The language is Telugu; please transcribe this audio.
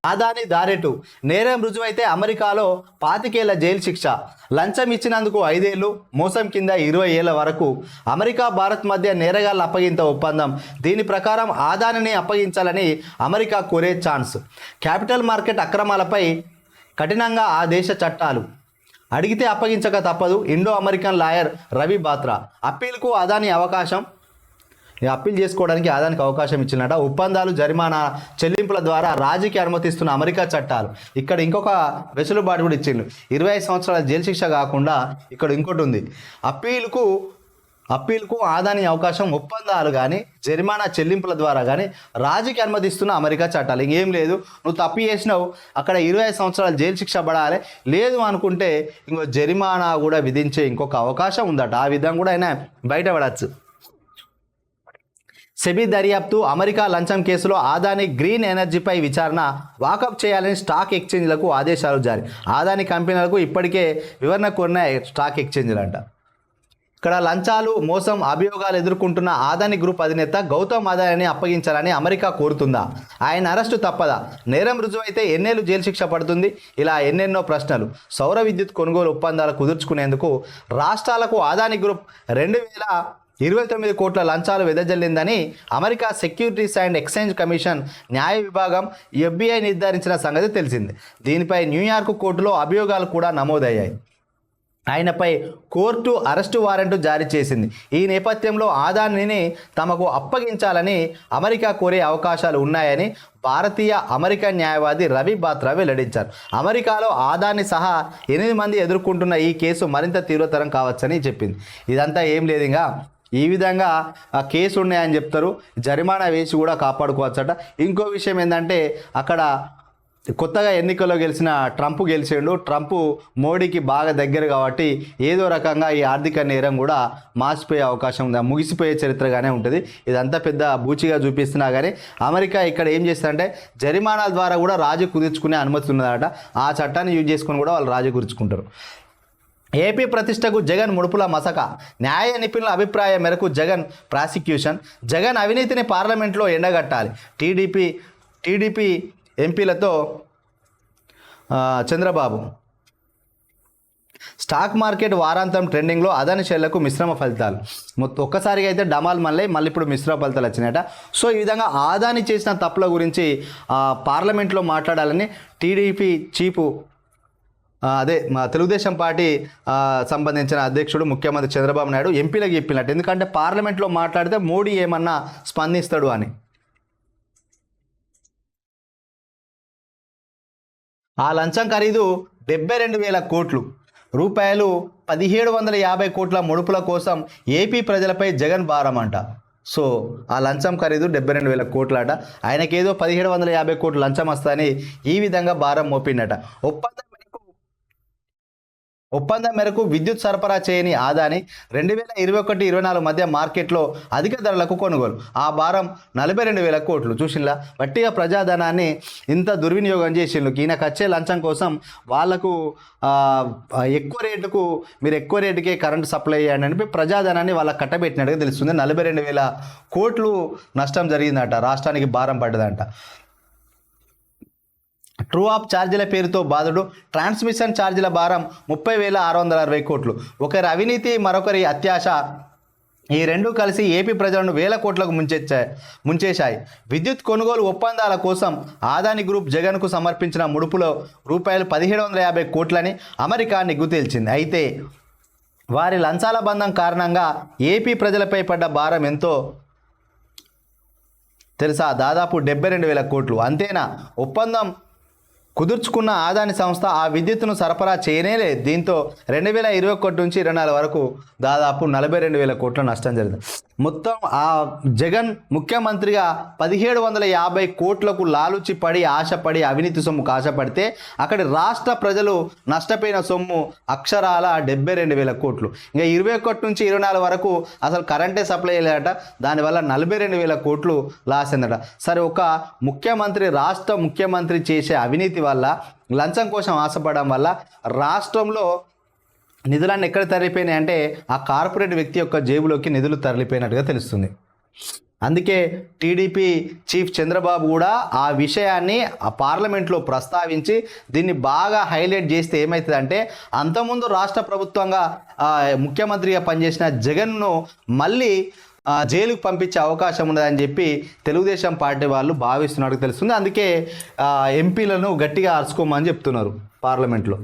ఆదాని దారెటు నేరం రుజువైతే అమెరికాలో 25 ఏళ్ల జైలు శిక్ష, లంచం ఇచ్చినందుకు 5 ఏళ్లు, మోసం కింద 20 ఏళ్ల వరకు. అమెరికా భారత్ మధ్య నేరగాళ్ల అప్పగింత ఒప్పందం. దీని ప్రకారం ఆదానిని అప్పగించాలని అమెరికా కోరే ఛాన్స్. క్యాపిటల్ మార్కెట్ అక్రమాలపై కఠినంగా ఆ దేశ చట్టాలు. అడిగితే అప్పగించక తప్పదు. Indo American lawyer Ravi Batra. అప్పీల్కు అదాని అవకాశం. అప్పీల్ చేసుకోవడానికి ఆదానికి అవకాశం ఇచ్చినట. ఒప్పందాలు, జరిమానా చెల్లింపుల ద్వారా రాజీకి అనుమతిస్తున్న అమెరికా చట్టాలు. ఇక్కడ ఇంకొక వెసులుబాటు కూడా ఇచ్చిండు. 25 సంవత్సరాల జైలు శిక్ష కాకుండా ఇక్కడ ఇంకోటి ఉంది. అప్పీల్కు ఆదాని అవకాశం, ఒప్పందాలు కానీ జరిమానా చెల్లింపుల ద్వారా కానీ రాజీకి అనుమతిస్తున్న అమెరికా చట్టాలు. ఇంకేం లేదు, నువ్వు తప్పు చేసినావు, అక్కడ 25 సంవత్సరాల జైలు శిక్ష పడాలి, లేదు అనుకుంటే ఇంకో జరిమానా కూడా విధించే ఇంకొక అవకాశం ఉందట. ఆ విధంగా కూడా ఆయన బయటపడచ్చు. సెబీ దర్యాప్తు. అమెరికా లంచం కేసులో ఆదాని గ్రీన్ ఎనర్జీపై విచారణ వాకప్ చేయాలని స్టాక్ ఎక్స్చేంజ్లకు ఆదేశాలు జారీ. ఆదాని కంపెనీలకు ఇప్పటికే వివరణ కోరిన స్టాక్ ఎక్స్చేంజ్లు అంట. ఇక్కడ లంచాలు, మోసం అభియోగాలు ఎదుర్కొంటున్న ఆదాని గ్రూప్ అధినేత గౌతమ్ అదానిని అప్పగించాలని అమెరికా కోరుతుందా? ఆయన అరెస్టు తప్పదా? నేరం రుజువైతే ఎన్నేళ్లు జైలు శిక్ష పడుతుంది? ఇలా ఎన్నెన్నో ప్రశ్నలు. సౌర విద్యుత్ కొనుగోలు ఒప్పందాలు కుదుర్చుకునేందుకు రాష్ట్రాలకు ఆదాని గ్రూప్ 2029 కోట్ల లంచాలు వెదజల్లిందని America securities and exchange commission న్యాయ విభాగం FBI నిర్ధారించిన సంగతి తెలిసింది. దీనిపై న్యూయార్క్ కోర్టులో అభియోగాలు కూడా నమోదయ్యాయి. ఆయనపై కోర్టు అరెస్టు వారెంట్ జారీ చేసింది. ఈ నేపథ్యంలో ఆదానిని తమకు అప్పగించాలని అమెరికా కోరే అవకాశాలు ఉన్నాయని భారతీయ అమెరికన్ న్యాయవాది రవి బాత్రా వెల్లడించారు. అమెరికాలో ఆదాని సహా 8 మంది ఎదుర్కొంటున్న ఈ కేసు మరింత తీవ్రతరం కావచ్చని చెప్పింది. ఇదంతా ఏం లేదు, ఇంకా ఈ విధంగా కేసు ఉన్నాయని చెప్తారు, జరిమానా వేసి కూడా కాపాడుకోవచ్చట. ఇంకో విషయం ఏంటంటే, అక్కడ కొత్తగా ఎన్నికల్లో గెలిచిన ట్రంప్ గెలిచిండు. ట్రంప్ మోడీకి బాగా దగ్గర కాబట్టి ఏదో రకంగా ఈ ఆర్థిక నేరం కూడా మార్చిపోయే అవకాశం ఉంది, ముగిసిపోయే చరిత్రగానే ఉంటుంది. ఇదంతా పెద్ద బూచిగా చూపిస్తున్నా కానీ అమెరికా ఇక్కడ ఏం చేస్తారంటే జరిమానాల ద్వారా కూడా రాజీ కుదుర్చుకునే అనుమతి ఉన్నదట. ఆ చట్టాన్ని యూజ్ చేసుకొని కూడా వాళ్ళు రాజీ కుదుర్చుకుంటారు. ఏపీ ప్రతిష్టకు జగన్ ముడుపుల మసక. న్యాయ నిపుణుల అభిప్రాయం మేరకు జగన్ ప్రాసిక్యూషన్. జగన్ అవినీతిని పార్లమెంట్లో ఎండగట్టాలి. టీడీపీ ఎంపీలతో చంద్రబాబు. స్టాక్ మార్కెట్ వారాంతం ట్రెండింగ్లో అదాని షేర్లకు మిశ్రమ ఫలితాలు. ఒక్కసారిగా అయితే డమాల్ మళ్ళీ ఇప్పుడు మిశ్రమ ఫలితాలు వచ్చినాయట. సో ఈ విధంగా ఆదాని చేసిన తప్పుల గురించి పార్లమెంట్లో మాట్లాడాలని టీడీపీ చీఫ్ మా తెలుగుదేశం పార్టీ సంబంధించిన అధ్యక్షుడు ముఖ్యమంత్రి చంద్రబాబు నాయుడు ఎంపీలకు చెప్పినట్టు. ఎందుకంటే పార్లమెంట్లో మాట్లాడితే మోడీ ఏమన్నా స్పందిస్తాడు అని. ఆ లంచం ఖరీదు 72,000 కోట్లు రూపాయలు. 1750 కోట్ల ముడుపుల కోసం ఏపీ ప్రజలపై జగన్ భారం అంట. సో ఆ లంచం ఖరీదు 72,000 కోట్లట. ఆయనకేదో 1750 కోట్లు లంచం వస్తాయని ఈ విధంగా భారం మోపిండట. ఒప్పందం మేరకు విద్యుత్ సరఫరా చేయని ఆదాని 2021-24 మధ్య మార్కెట్లో అధిక ధరలకు కొనుగోలు. ఆ భారం 42,000 కోట్లు. చూసినలా వట్టిగా ప్రజాధనాన్ని ఇంత దుర్వినియోగం చేసిండ్రు. ఈయనకు వచ్చే లంచం కోసం వాళ్లకు మీరు ఎక్కువ రేటుకే కరెంటు సప్లై చేయండి అని ప్రజాధనాన్ని వాళ్ళకి కట్టబెట్టినట్టుగా తెలుస్తుంది. 42,000 కోట్లు నష్టం జరిగిందట, రాష్ట్రానికి భారం పడ్డదంట. ట్రూ ఆప్ ఛార్జీల పేరుతో బాధుడు. ట్రాన్స్మిషన్ ఛార్జీల భారం 30,660 కోట్లు. ఒకరి అవినీతి, మరొకరి అత్యాశ, ఈ రెండు కలిసి ఏపీ ప్రజలను వేల కోట్లకు ముంచేశాయి. విద్యుత్ కొనుగోలు ఒప్పందాల కోసం ఆదాని గ్రూప్ జగన్కు సమర్పించిన ముడుపులో రూపాయలు 1750 కోట్లని అమెరికా నిగ్గు తేల్చింది. అయితే వారి లంచాల బంధం కారణంగా ఏపీ ప్రజలపై పడ్డ భారం ఎంతో తెలుసా? దాదాపు 72,000 కోట్లు. అంతేనా? ఒప్పందం కుదుర్చుకున్న ఆదాని సంస్థ ఆ విద్యుత్తును సరఫరా చేయనేలేదు. దీంతో 2021 నుంచి 2024 వరకు దాదాపు 42,000 కోట్ల నష్టం జరిగింది. మొత్తం ఆ జగన్ ముఖ్యమంత్రిగా 1750 కోట్లకు లాలుచి పడి ఆశపడి అవినీతి సొమ్ముకు ఆశపడితే అక్కడి రాష్ట్ర ప్రజలు నష్టపోయిన సొమ్ము అక్షరాల 72,000 కోట్లు. ఇంకా 21 నుంచి 24 వరకు అసలు కరెంటే సప్లై చేయలేదట. దానివల్ల 42,000 కోట్లు లాస్ అయిందట. సరే, ఒక రాష్ట్ర ముఖ్యమంత్రి చేసే అవినీతి వల్ల, లంచం కోసం ఆశపడడం వల్ల రాష్ట్రంలో నిధులన్నీ ఎక్కడ తరలిపోయినాయి అంటే ఆ కార్పొరేట్ వ్యక్తి యొక్క జేబులోకి నిధులు తరలిపోయినట్టుగా తెలుస్తుంది. అందుకే టీడీపీ చీఫ్ చంద్రబాబు కూడా ఆ విషయాన్ని ఆ పార్లమెంట్లో ప్రస్తావించి దీన్ని బాగా హైలైట్ చేస్తే ఏమవుతుందంటే అంతకుముందు రాష్ట్ర ప్రభుత్వంగా ముఖ్యమంత్రిగా పనిచేసిన జగన్ను మళ్ళీ జైలుకు పంపించే అవకాశం ఉన్నదని చెప్పి తెలుగుదేశం పార్టీ వాళ్ళు భావిస్తున్నట్టు తెలుస్తుంది. అందుకే ఎంపీలను గట్టిగా అరుచుకోమని చెప్తున్నారు పార్లమెంట్లో.